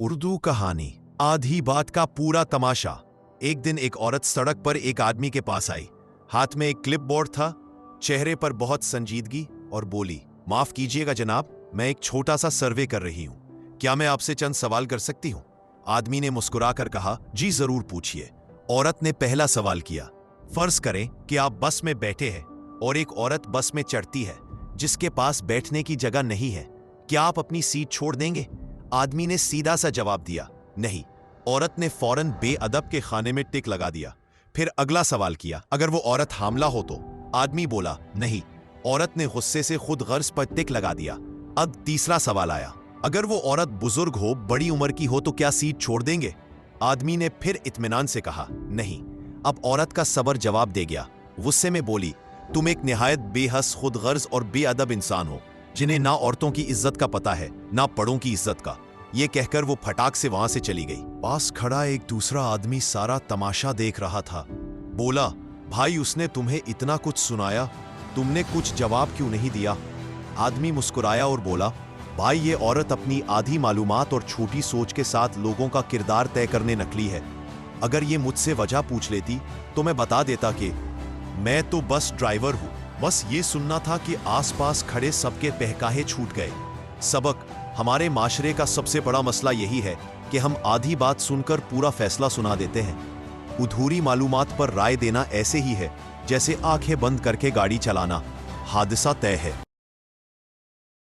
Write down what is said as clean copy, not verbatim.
उर्दू कहानी आधी बात का पूरा तमाशा। एक दिन एक औरत सड़क पर एक आदमी के पास आई। हाथ में एक क्लिप बोर्ड था, चेहरे पर बहुत संजीदगी, और बोली, माफ कीजिएगा जनाब, मैं एक छोटा सा सर्वे कर रही हूँ, क्या मैं आपसे चंद सवाल कर सकती हूँ? आदमी ने मुस्कुराकर कहा, जी जरूर पूछिए। औरत ने पहला सवाल किया, फर्ज करें कि आप बस में बैठे हैं और एक औरत बस में चढ़ती है जिसके पास बैठने की जगह नहीं है, क्या आप अपनी सीट छोड़ देंगे? आदमी ने सीधा सा जवाब दिया, नहीं। औरत ने फौरन बेअदब के खाने में टिक लगा दिया। फिर अगला सवाल किया, अगर वो औरत हामला हो तो? आदमी बोला, नहीं। औरत ने गुस्से से खुद गर्ज पर टिक लगा दिया। अब तीसरा सवाल आया, अगर वो औरत बुजुर्ग हो, बड़ी उम्र की हो तो क्या सीट छोड़ देंगे? आदमी ने फिर इत्मीनान से कहा, नहीं। अब औरत का सबर जवाब दे गया। गुस्से में बोली, तुम एक निहायत बेहस, खुद गर्ज और बेअदब इंसान हो, जिन्हें ना औरतों की इज्जत का पता है ना बड़ों की इज्जत का। ये कहकर वो फटाक से वहां से चली गई। पास खड़ा एक दूसरा आदमी सारा तमाशा देख रहा था। बोला, भाई उसने तुम्हें इतना कुछ सुनाया, तुमने कुछ जवाब क्यों नहीं दिया? आदमी मुस्कुराया और बोला, भाई ये औरत अपनी आधी मालूमात और छोटी सोच के साथ लोगों का किरदार तय करने निकली है। अगर ये मुझसे वजह पूछ लेती तो मैं बता देता कि मैं तो बस ड्राइवर हूं, बस ये सुनना था कि आसपास खड़े सबके बहकाहे छूट गए। सबक, हमारे माशरे का सबसे बड़ा मसला यही है कि हम आधी बात सुनकर पूरा फैसला सुना देते हैं। अधूरी मालूमात पर राय देना ऐसे ही है जैसे आंखें बंद करके गाड़ी चलाना। हादसा तय है।